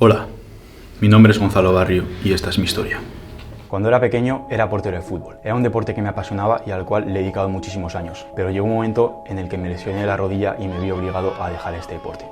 Hola, mi nombre es Gonzalo Barrio y esta es mi historia. Cuando era pequeño era portero de fútbol. Era un deporte que me apasionaba y al cual le he dedicado muchísimos años. Pero llegó un momento en el que me lesioné la rodilla y me vi obligado a dejar este deporte.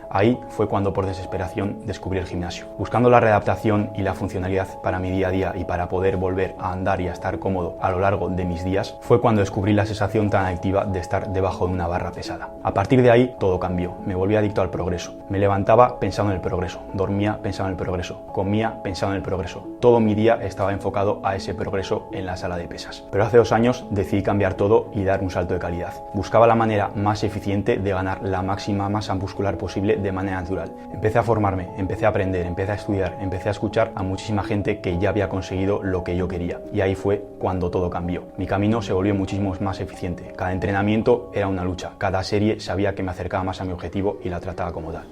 Ahí fue cuando por desesperación descubrí el gimnasio. Buscando la readaptación y la funcionalidad para mi día a día y para poder volver a andar y a estar cómodo a lo largo de mis días, fue cuando descubrí la sensación tan adictiva de estar debajo de una barra pesada. A partir de ahí todo cambió. Me volví adicto al progreso. Me levantaba pensando en el progreso, dormía pensando en el progreso, comía pensando en el progreso. Todo mi día estaba enfocado a ese progreso en la sala de pesas. Pero hace 2 años decidí cambiar todo y dar un salto de calidad. Buscaba la manera más eficiente de ganar la máxima masa muscular posible de manera natural. Empecé a formarme, empecé a aprender, empecé a estudiar, empecé a escuchar a muchísima gente que ya había conseguido lo que yo quería. Y ahí fue cuando todo cambió. Mi camino se volvió muchísimo más eficiente. Cada entrenamiento era una lucha. Cada serie sabía que me acercaba más a mi objetivo y la trataba como tal.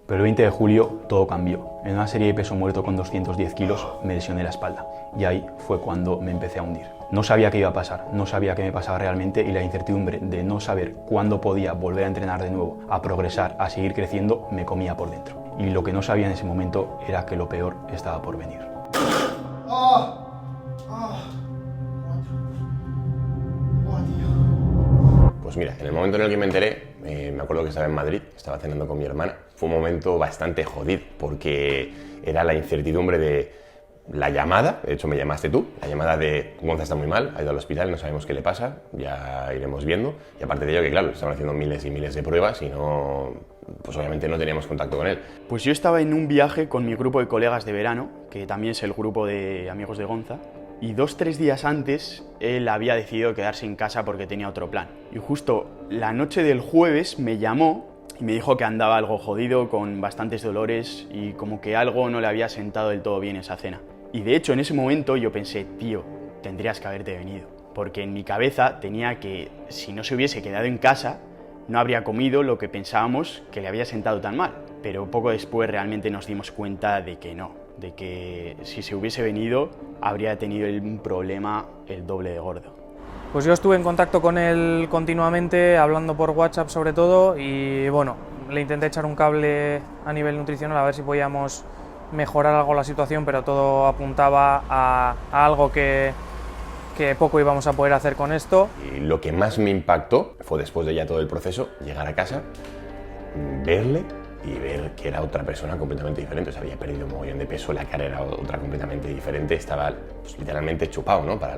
Pero el 20 de julio todo cambió. En una serie de peso muerto con 210 kilos me lesioné la espalda y ahí fue cuando me empecé a hundir. No sabía qué iba a pasar, no sabía qué me pasaba realmente y la incertidumbre de no saber cuándo podía volver a entrenar de nuevo, a progresar, a seguir creciendo, me comía por dentro. Y lo que no sabía en ese momento era que lo peor estaba por venir. Pues mira, en el momento en el que me enteré, me acuerdo que estaba en Madrid, estaba cenando con mi hermana. Fue un momento bastante jodido, porque era la incertidumbre de la llamada, de hecho me llamaste tú, la llamada de Gonza está muy mal, ha ido al hospital, no sabemos qué le pasa, ya iremos viendo. Y aparte de ello, que claro, estaban haciendo miles y miles de pruebas y no, pues obviamente no teníamos contacto con él. Pues yo estaba en un viaje con mi grupo de colegas de verano, que también es el grupo de amigos de Gonza, y 2-3 días antes él había decidido quedarse en casa porque tenía otro plan. Y justo la noche del jueves me llamó y me dijo que andaba algo jodido, con bastantes dolores y como que algo no le había sentado del todo bien esa cena. Y de hecho en ese momento yo pensé, tío, tendrías que haberte venido. Porque en mi cabeza tenía que, si no se hubiese quedado en casa, no habría comido lo que pensábamos que le había sentado tan mal. Pero poco después realmente nos dimos cuenta de que no, de que si se hubiese venido habría tenido un problema el doble de gordo. Pues yo estuve en contacto con él continuamente, hablando por WhatsApp sobre todo, y bueno, le intenté echar un cable a nivel nutricional a ver si podíamos mejorar algo la situación, pero todo apuntaba a algo que poco íbamos a poder hacer con esto. Y lo que más me impactó fue, después de ya todo el proceso, llegar a casa, verle y ver que era otra persona completamente diferente. O sea, había perdido un mogollón de peso, la cara era otra completamente diferente, estaba pues, literalmente chupado, ¿no? Para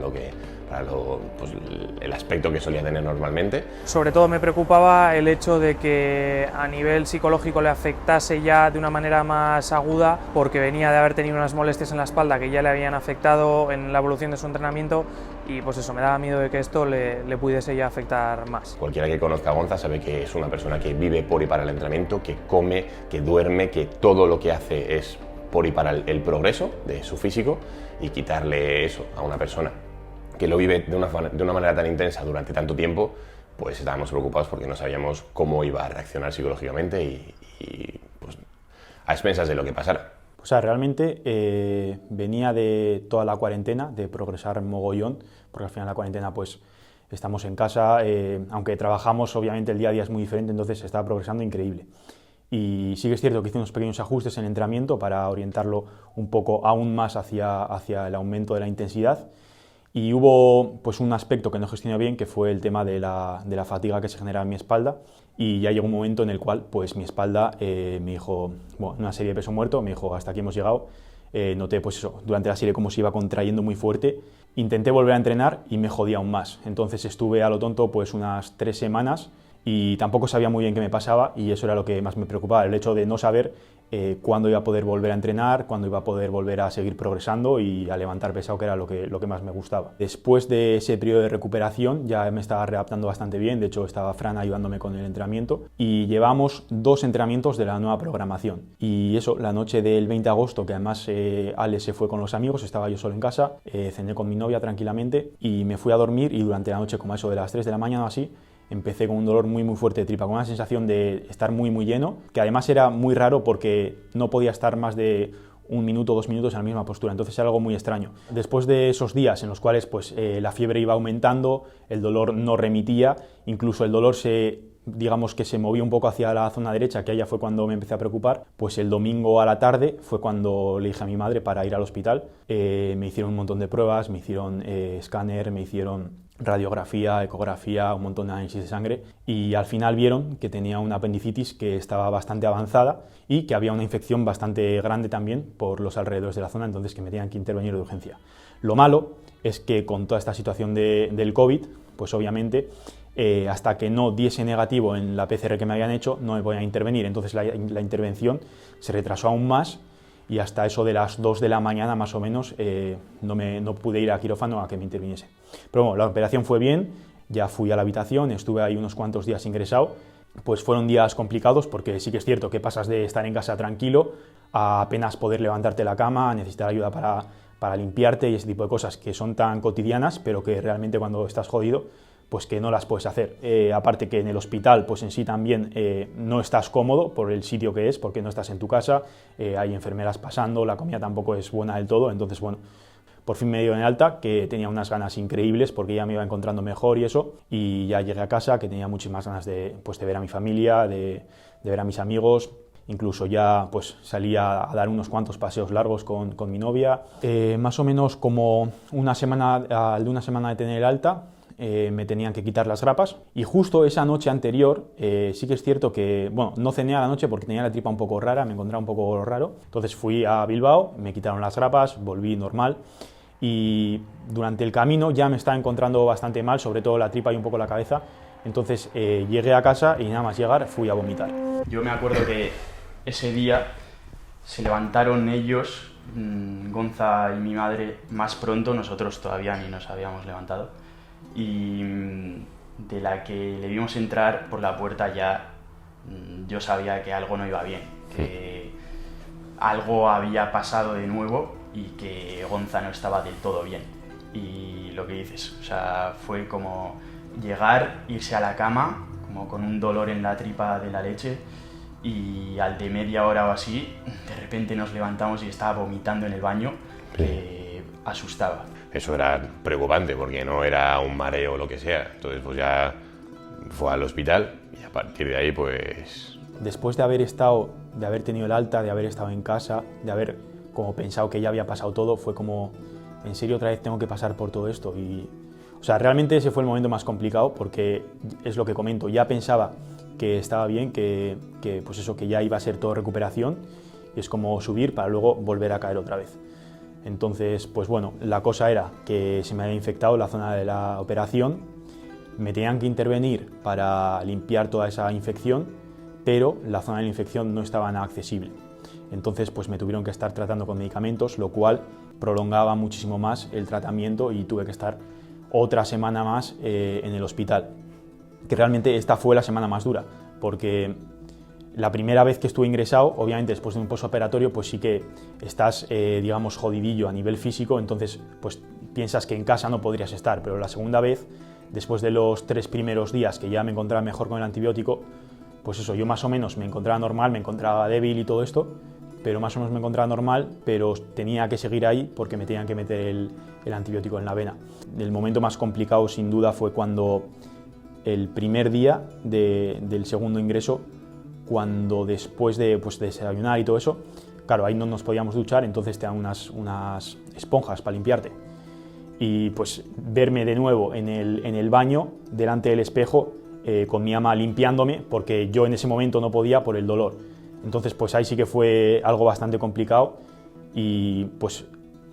pues, el aspecto que solía tener normalmente. Sobre todo me preocupaba el hecho de que a nivel psicológico le afectase ya de una manera más aguda, porque venía de haber tenido unas molestias en la espalda que ya le habían afectado en la evolución de su entrenamiento, y pues eso, me daba miedo de que esto le pudiese ya afectar más. Cualquiera que conozca a Gonza sabe que es una persona que vive por y para el entrenamiento, que come, que duerme, que todo lo que hace es por y para el progreso de su físico, y quitarle eso a una persona que lo vive de una manera tan intensa durante tanto tiempo, pues estábamos preocupados porque no sabíamos cómo iba a reaccionar psicológicamente y pues, a expensas de lo que pasara. O sea, realmente venía de toda la cuarentena, de progresar mogollón, porque al final la cuarentena pues estamos en casa, aunque trabajamos obviamente el día a día es muy diferente, entonces estaba progresando increíble. Y sí que es cierto que hice unos pequeños ajustes en el entrenamiento para orientarlo un poco aún más hacia el aumento de la intensidad. Y hubo pues un aspecto que no gestioné bien, que fue el tema de la fatiga que se genera en mi espalda, y ya llegó un momento en el cual pues mi espalda me dijo, bueno, en una serie de peso muerto, me dijo, hasta aquí hemos llegado. Noté pues eso, durante la serie como se iba contrayendo muy fuerte, intenté volver a entrenar y me jodía aún más. Entonces estuve a lo tonto pues unas 3 semanas y tampoco sabía muy bien qué me pasaba, y eso era lo que más me preocupaba, el hecho de no saber cuándo iba a poder volver a entrenar, cuándo iba a poder volver a seguir progresando y a levantar pesado, que era lo que más me gustaba. Después de ese periodo de recuperación ya me estaba readaptando bastante bien, de hecho estaba Fran ayudándome con el entrenamiento, y llevamos 2 entrenamientos de la nueva programación. Y eso, la noche del 20 de agosto, que además Ale se fue con los amigos, estaba yo solo en casa, cené con mi novia tranquilamente y me fui a dormir, y durante la noche, como a eso de las 3 de la mañana o así, empecé con un dolor muy fuerte de tripa, con una sensación de estar muy lleno, que además era muy raro porque no podía estar más de 1 minuto o 2 minutos en la misma postura, entonces era algo muy extraño. Después de esos días en los cuales pues, la fiebre iba aumentando, el dolor no remitía, incluso el dolor se digamos que se movió un poco hacia la zona derecha, que allá fue cuando me empecé a preocupar, pues el domingo a la tarde fue cuando le dije a mi madre para ir al hospital. Me hicieron un montón de pruebas, me hicieron escáner, me hicieron radiografía, ecografía, un montón de análisis de sangre, y al final vieron que tenía una apendicitis que estaba bastante avanzada y que había una infección bastante grande también por los alrededores de la zona, entonces que me tenían que intervenir de urgencia. Lo malo es que con toda esta situación del COVID, pues obviamente hasta que no diese negativo en la PCR que me habían hecho, no me podían intervenir, entonces la intervención se retrasó aún más y hasta eso de las 2 de la mañana más o menos no pude ir a quirófano a que me interviniese. Pero bueno, la operación fue bien, ya fui a la habitación, estuve ahí unos cuantos días ingresado, pues fueron días complicados porque sí que es cierto que pasas de estar en casa tranquilo a apenas poder levantarte de la cama, a necesitar ayuda para limpiarte y ese tipo de cosas que son tan cotidianas, pero que realmente cuando estás jodido, pues que no las puedes hacer. Aparte que en el hospital, pues en sí también no estás cómodo por el sitio que es, porque no estás en tu casa, hay enfermeras pasando, la comida tampoco es buena del todo, entonces bueno, por fin me dio en alta, que tenía unas ganas increíbles porque ya me iba encontrando mejor y eso, y ya llegué a casa, que tenía muchísimas ganas de ver a mi familia, de ver a mis amigos. Incluso ya pues salí a dar unos cuantos paseos largos con mi novia. Más o menos como una semana de tener el alta, me tenían que quitar las grapas y justo esa noche anterior sí que es cierto que, bueno, no cené a la noche porque tenía la tripa un poco rara, me encontraba un poco raro, entonces fui a Bilbao, me quitaron las grapas, volví normal y durante el camino ya me estaba encontrando bastante mal, sobre todo la tripa y un poco la cabeza, entonces llegué a casa y nada más llegar fui a vomitar. Yo me acuerdo que ese día se levantaron ellos, Gonza y mi madre, más pronto, nosotros todavía ni nos habíamos levantado, y de la que le vimos entrar por la puerta ya yo sabía que algo no iba bien, que algo había pasado de nuevo y que Gonza no estaba del todo bien. Y lo que dices, o sea, fue como llegar, irse a la cama, como con un dolor en la tripa de la leche, y al de media hora o así, de repente nos levantamos y estaba vomitando en el baño, que asustaba. Eso era preocupante porque no era un mareo o lo que sea, entonces pues ya fue al hospital y a partir de ahí pues... Después de haber tenido el alta, de haber estado en casa, de haber como pensado que ya había pasado todo, fue como, en serio otra vez tengo que pasar por todo esto. Y, o sea, realmente ese fue el momento más complicado porque es lo que comento, ya pensaba que estaba bien, que pues eso, que ya iba a ser todo recuperación y es como subir para luego volver a caer otra vez. Entonces, pues bueno, la cosa era que se me había infectado la zona de la operación, me tenían que intervenir para limpiar toda esa infección, pero la zona de la infección no estaba nada accesible. Entonces, pues me tuvieron que estar tratando con medicamentos, lo cual prolongaba muchísimo más el tratamiento y tuve que estar otra semana más en el hospital. Que realmente esta fue la semana más dura, porque la primera vez que estuve ingresado, obviamente después de un postoperatorio, pues sí que estás, digamos, jodidillo a nivel físico, entonces pues piensas que en casa no podrías estar, pero la segunda vez, después de los 3 primeros días que ya me encontraba mejor con el antibiótico, pues eso, yo más o menos me encontraba normal, me encontraba débil y todo esto, pero más o menos me encontraba normal, pero tenía que seguir ahí porque me tenían que meter el antibiótico en la vena. El momento más complicado sin duda fue cuando el primer día del segundo ingreso, cuando después de desayunar y todo eso, claro, ahí no nos podíamos duchar, entonces te dan unas esponjas para limpiarte. Y pues verme de nuevo en el baño, delante del espejo, con mi ama limpiándome, porque yo en ese momento no podía por el dolor. Entonces pues ahí sí que fue algo bastante complicado y pues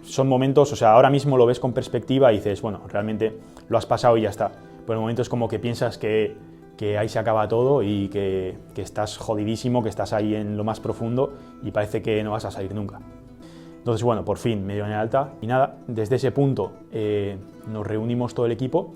son momentos, o sea, ahora mismo lo ves con perspectiva y dices, bueno, realmente lo has pasado y ya está. Pero el momento es como que piensas que ahí se acaba todo y que estás jodidísimo, que estás ahí en lo más profundo y parece que no vas a salir nunca. Entonces, bueno, por fin me dieron el alta y nada, desde ese punto nos reunimos todo el equipo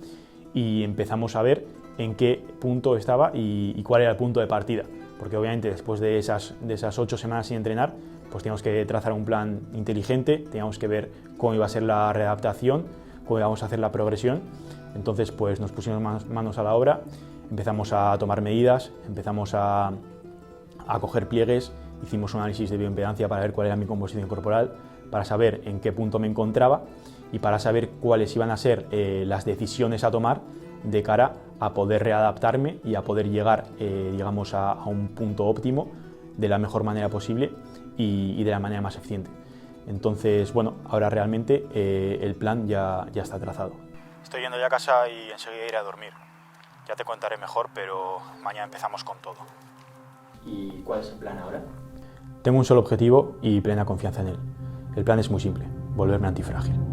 y empezamos a ver en qué punto estaba y cuál era el punto de partida. Porque obviamente después de esas 8 semanas sin entrenar, pues teníamos que trazar un plan inteligente, teníamos que ver cómo iba a ser la readaptación, cómo íbamos a hacer la progresión. Entonces, pues nos pusimos manos a la obra, empezamos a tomar medidas, empezamos a coger pliegues, hicimos un análisis de bioimpedancia para ver cuál era mi composición corporal, para saber en qué punto me encontraba y para saber cuáles iban a ser las decisiones a tomar de cara a poder readaptarme y a poder llegar digamos a un punto óptimo de la mejor manera posible y de la manera más eficiente. Entonces, bueno, ahora realmente el plan ya está trazado. Estoy yendo ya a casa y enseguida iré a dormir. Ya te contaré mejor, pero mañana empezamos con todo. ¿Y cuál es el plan ahora? Tengo un solo objetivo y plena confianza en él. El plan es muy simple: volverme antifrágil.